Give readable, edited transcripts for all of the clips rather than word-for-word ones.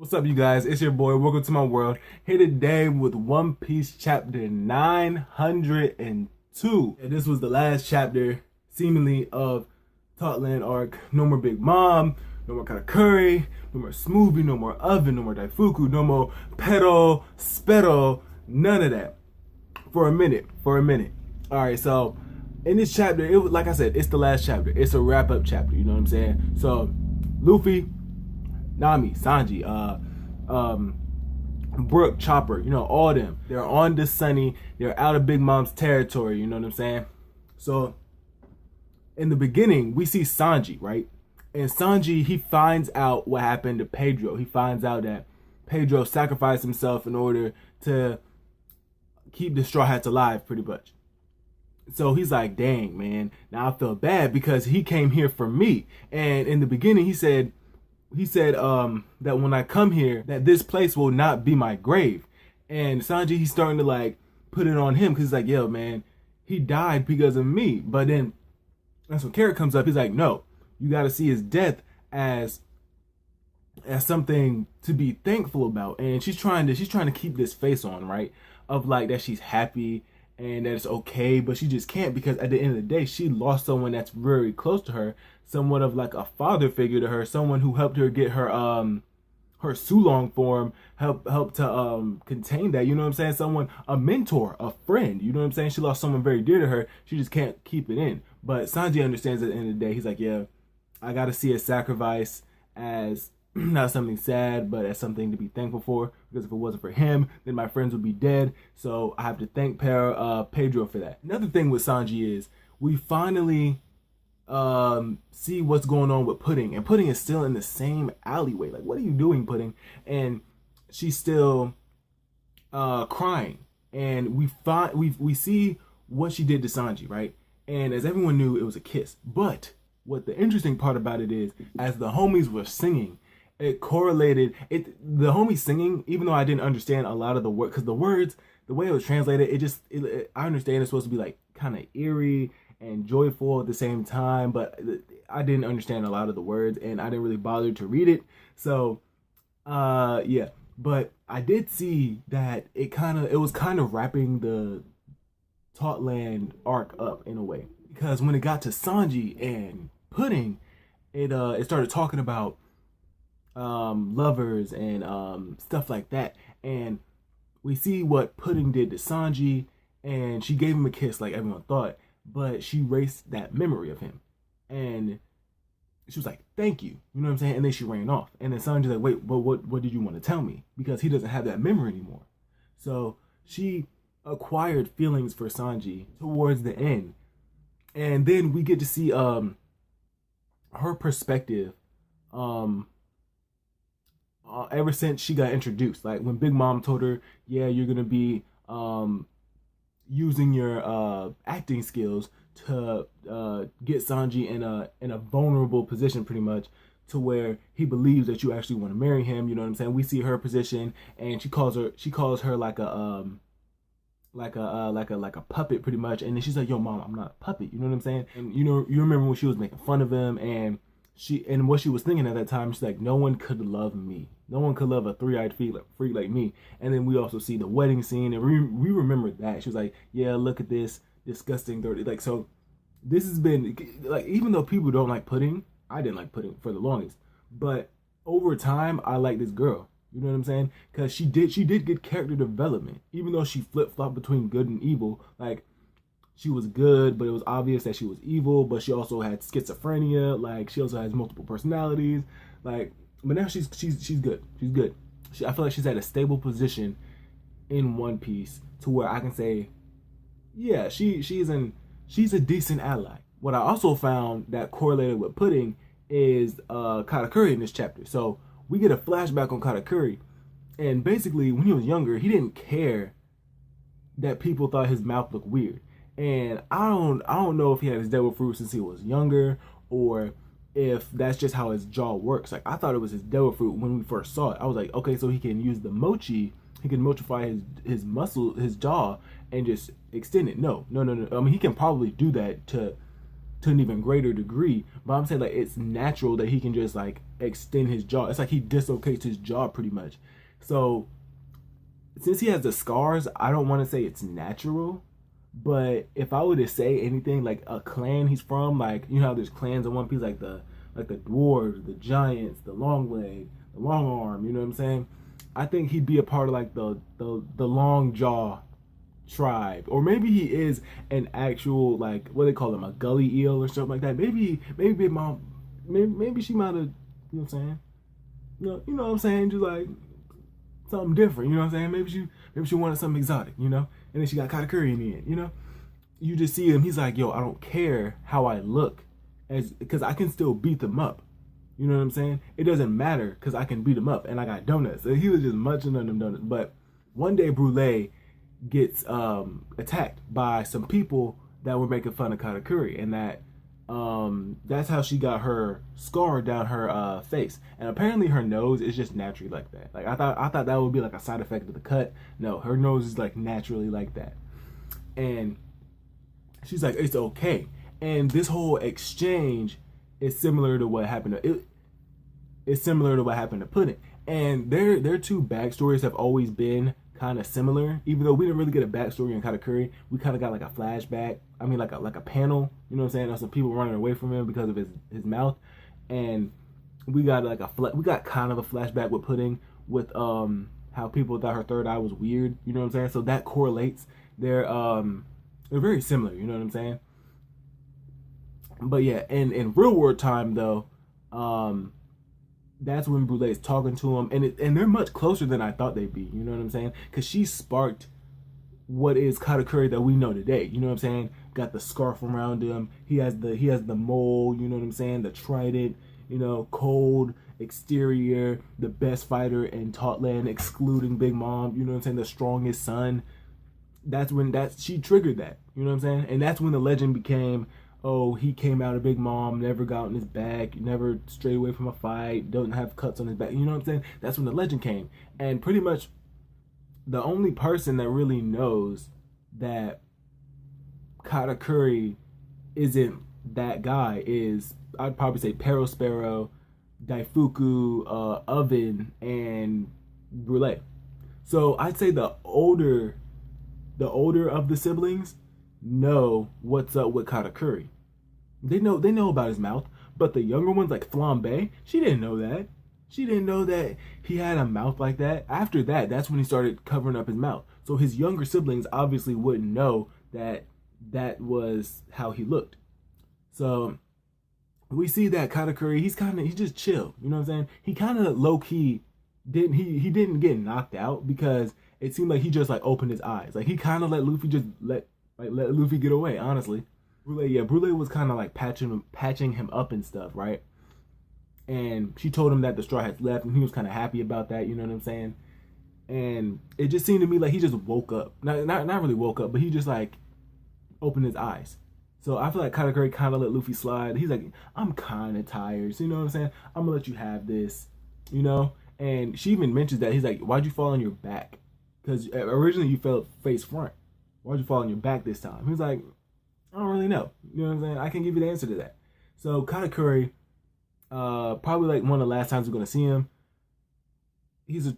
What's up, you guys? It's your boy. Welcome to my world. Here today with One Piece chapter 902. And this was the last chapter, seemingly, of TOTLAND arc. No more Big Mom, no more Katakuri, no more Smoothie, no more Oven, no more Daifuku, no more Pero, Spero, none of that. For a minute. Alright, so in this chapter, it was, like I said, it's the last chapter. It's a wrap-up chapter, you know what I'm saying? So, Luffy, Nami, Sanji, Brook, Chopper, all them. They're on the Sunny. They're out of Big Mom's territory, you know what I'm saying? So, in the beginning, we see Sanji, right? And Sanji, he finds out what happened to Pedro. He finds out that Pedro sacrificed himself in order to keep the Straw Hats alive, pretty much. So he's like, dang, man, now I feel bad because he came here for me. And in the beginning, he said that when I come here, that this place will not be my grave. And Sanji, he's starting to like put it on him because he's like, yo, man, he died because of me. But then that's when Carrot comes up. He's like, no, you got to see his death as something to be thankful about. And she's trying to keep this face on, right, of like that she's happy and that it's okay, but she just can't, because at the end of the day, she lost someone that's very close to her, somewhat of like a father figure to her, someone who helped her get her Sulong form, help to contain that, you know what I'm saying? Someone, a mentor, a friend, you know what I'm saying? She lost someone very dear to her. She just can't keep it in. But Sanji understands at the end of the day. He's like, yeah, I gotta see a sacrifice as not something sad, but as something to be thankful for, because if it wasn't for him, then my friends would be dead. So I have to thank Pedro for that. Another thing with Sanji is we finally see what's going on with Pudding, and Pudding is still in the same alleyway. Like, what are you doing, Pudding? And she's still crying, and we see what she did to Sanji, right? And as everyone knew, it was a kiss. But what the interesting part about it is, as the homies were singing, it correlated. The homies singing, even though I didn't understand a lot of the words, because the words, the way it was translated, I understand it's supposed to be like kind of eerie and joyful at the same time, but I didn't understand a lot of the words, and I didn't really bother to read it. So, yeah. But I did see that it was kind of wrapping the TOTLAND arc up in a way, because when it got to Sanji and Pudding, it started talking about lovers and stuff like that, and we see what Pudding did to Sanji, and she gave him a kiss like everyone thought, but she erased that memory of him, and she was like, thank you, you know what I'm saying? And then she ran off, and then Sanji's like, wait, but what did you want to tell me? Because he doesn't have that memory anymore. So she acquired feelings for Sanji towards the end, and then we get to see her perspective ever since she got introduced. Like when Big Mom told her, yeah, you're gonna be using your acting skills to get Sanji in a vulnerable position, pretty much, to where he believes that you actually want to marry him, you know what I'm saying? We see her position, and she calls her like a puppet, pretty much. And then she's like, yo, mom, I'm not a puppet, you know what I'm saying? And you remember when she was making fun of him, and what she was thinking at that time, she's like, no one could love me, no one could love a three-eyed freak like me. And then we also see the wedding scene, and we remember that she was like, yeah, look at this disgusting dirty, like, so this has been like, even though people don't like Pudding, I didn't like Pudding for the longest, but over time I like this girl. You know what I'm saying? Because she did get character development, even though she flip-flopped between good and evil. Like, she was good, but it was obvious that she was evil, but she also had schizophrenia. Like, she also has multiple personalities. Like, but now she's good. She's good. I feel like she's at a stable position in One Piece to where I can say, yeah, she's a decent ally. What I also found that correlated with Pudding is Katakuri in this chapter. So we get a flashback on Katakuri, and basically when he was younger, he didn't care that people thought his mouth looked weird. And I don't know if he had his devil fruit since he was younger, or if that's just how his jaw works. Like, I thought it was his devil fruit when we first saw it. I was like, okay, so he can use the mochi, he can mochify his muscle, his jaw, and just extend it. No. I mean, he can probably do that to to an even greater degree. But I'm saying like it's natural that he can just like extend his jaw. It's like he dislocates his jaw pretty much. So since he has the scars, I don't want to say it's natural. But if I were to say anything like a clan he's from, like you know how there's clans in One Piece, like the dwarves, the giants, the long leg, the long arm, you know what I'm saying? I think he'd be a part of like the long jaw tribe, or maybe he is an actual like what they call him, a gully eel or something like that. Maybe Big Mom, maybe she might have, you know what I'm saying? You know what I'm saying? Just like something different, you know what I'm saying? Maybe she wanted something exotic, you know? And then she got Katakuri in the end, you know? You just see him, he's like, yo, I don't care how I look, because I can still beat them up. You know what I'm saying? It doesn't matter because I can beat them up and I got donuts. So he was just munching on them donuts. But one day Brûlé gets attacked by some people that were making fun of Katakuri, and that's how she got her scar down her face. And apparently her nose is just naturally like that. Like I thought that would be like a side effect of the cut. No, her nose is like naturally like that. And she's like, it's okay. And this whole exchange is similar to what happened to it. It's similar to what happened to Pudding. And their two backstories have always been kind of similar. Even though we didn't really get a backstory in Katakuri, we kind of got like a flashback. I mean, like a panel. You know what I'm saying? There's some people running away from him because of his mouth, and we got like we got kind of a flashback with Pudding with how people thought her third eye was weird. You know what I'm saying? So that correlates. They're very similar. You know what I'm saying? But yeah, in real world time though, that's when Brûlé is talking to him, and they're much closer than I thought they'd be. You know what I'm saying? Because she sparked what is Katakuri that we know today. You know what I'm saying? Got the scarf around him. He has the mole. You know what I'm saying? The trident. You know, cold exterior. The best fighter in TOTLAND, excluding Big Mom. You know what I'm saying? The strongest son. She triggered that. You know what I'm saying? And that's when the legend became, oh, he came out of Big Mom, never got on his back, never strayed away from a fight, doesn't have cuts on his back. You know what I'm saying? That's when the legend came. And pretty much the only person that really knows that Katakuri isn't that guy is, I'd probably say Perospero, Daifuku, Oven, and Brûlé. So I'd say the older of the siblings know what's up with Katakuri. They know about his mouth, but the younger ones like Flambe, she didn't know that. She didn't know that he had a mouth like that. After that, that's when he started covering up his mouth. So his younger siblings obviously wouldn't know that that was how he looked. So we see that Katakuri, he's just chill. You know what I'm saying? He kind of low key didn't get knocked out because it seemed like he just like opened his eyes. Like he kind of let Luffy let Luffy get away. Honestly, Brûlé was kind of like patching him up and stuff, right? And she told him that the straw had left, and he was kind of happy about that. You know what I'm saying? And it just seemed to me like he just woke up. Not really woke up, but he just like opened his eyes. So I feel like Katakuri kind of let Luffy slide. He's like, I'm kind of tired. So you know what I'm saying? I'm gonna let you have this, you know? And she even mentions that. He's like, why'd you fall on your back? Because originally you fell face front. Why'd you fall on your back this time? He's like, I don't really know. You know what I'm saying? I can't give you the answer to that. So Katakuri, probably like one of the last times we're gonna see him. He's a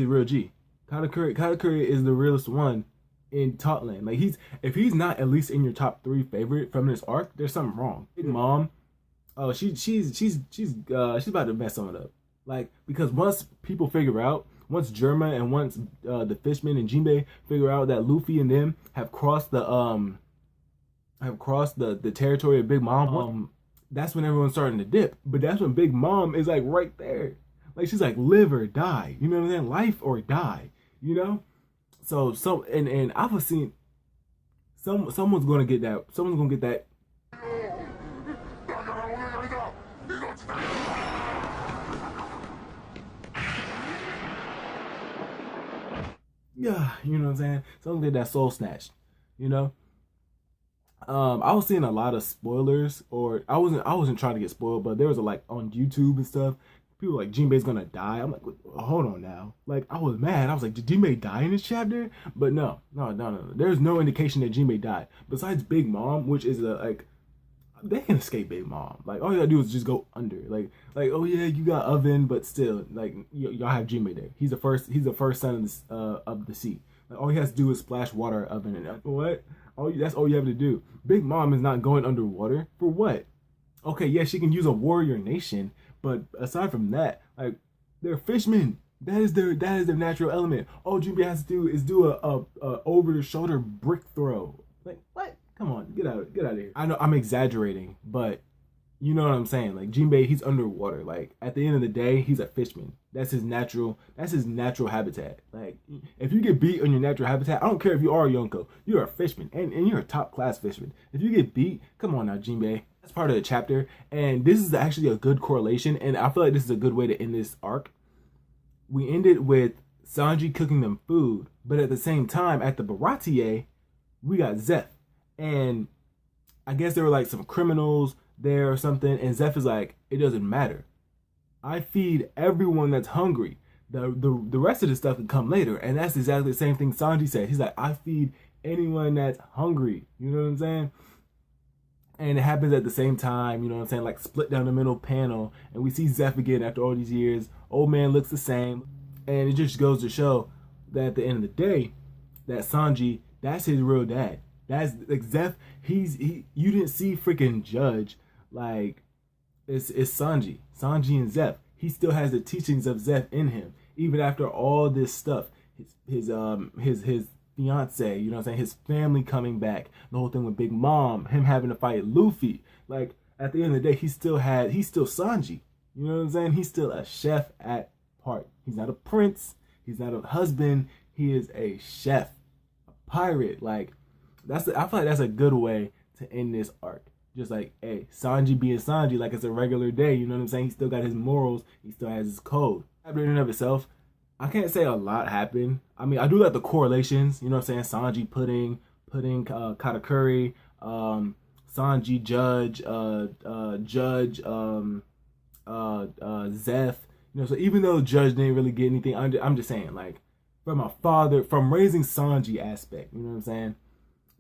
real G. Katakuri is the realest one in TOTLAND. Like if he's not at least in your top 3 favorite from this arc, there's something wrong. Big Mom, oh she's about to mess someone up. Like because once people figure out, once Germa and once the Fishman and Jinbei figure out that Luffy and them have crossed the territory of Big Mom, that's when everyone's starting to dip. But that's when Big Mom is like right there. Like she's like live or die. You know what I'm saying? Life or die. You know? So and I've seen someone's gonna get that. Someone's gonna get that. Yeah, you know what I'm saying? Someone get that soul snatched. You know? I was seeing a lot of spoilers, or I wasn't trying to get spoiled, but there was like on YouTube and stuff. People were like Jinbei's gonna die. I'm like, hold on now. Like I was mad. I was like, did Jinbei die in this chapter? But no. There's no indication that Jinbei died. Besides Big Mom, which is like they can escape Big Mom. Like all you gotta do is just go under. Like oh yeah, you got oven, but still, like y'all have Jinbei there. He's the first. He's the first son of the sea. Like all he has to do is splash water oven and what? That's all you have to do. Big Mom is not going underwater for what? Okay, yeah, she can use a warrior nation, but aside from that, like they're fishmen. That is their natural element. All Jinbei has to do is do a over the shoulder brick throw. Like what? Come on, get out of here. I know I'm exaggerating, but you know what I'm saying. Like Jinbei, he's underwater. Like at the end of the day, he's a fishman. That's his natural habitat. Like if you get beat on your natural habitat, I don't care if you are a Yonko, you're a fishman, and you're a top class fishman. If you get beat, come on now, Jinbei. That's part of the chapter, and this is actually a good correlation, and I feel like this is a good way to end this arc. We ended with Sanji cooking them food, but at the same time, at the Baratier, we got Zeph. And I guess there were like some criminals there or something, and Zeph is like, it doesn't matter. I feed everyone that's hungry. The rest of the stuff can come later. And that's exactly the same thing Sanji said. He's like, I feed anyone that's hungry. You know what I'm saying? And it happens at the same time, you know what I'm saying? Like split down the middle panel, and we see Zeph again after all these years. Old man looks the same, and it just goes to show that at the end of the day, that Sanji, that's his real dad. That's like Zeph. You didn't see freaking Judge. Like it's Sanji and Zeph. He still has the teachings of Zeph in him, even after all this stuff. His fiance, you know what I'm saying, his family coming back, the whole thing with Big Mom, him having to fight Luffy. Like at the end of the day, he's still Sanji. You know what I'm saying? He's still a chef at heart. He's not a prince. He's not a husband. He is a chef, a pirate. Like I feel like that's a good way to end this arc. Just like, hey, Sanji being Sanji, like it's a regular day. You know what I'm saying? He still got his morals. He still has his code. In and of itself, I can't say a lot happened. I mean, I do like the correlations. You know what I'm saying? Sanji pudding, Katakuri, Sanji Judge, Zeph. You know, so even though Judge didn't really get anything, I'm just saying, like, from raising Sanji aspect. You know what I'm saying?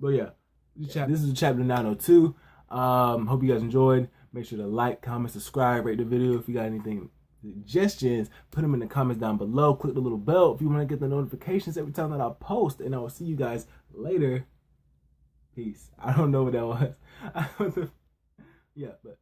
But yeah, this is chapter 902. Hope you guys enjoyed. Make sure to like, comment, subscribe, rate the video. If you got anything, suggestions, put them in the comments down below. Click the little bell if you want to get the notifications every time that I post. And I will see you guys later. Peace. I don't know what that was. Yeah, but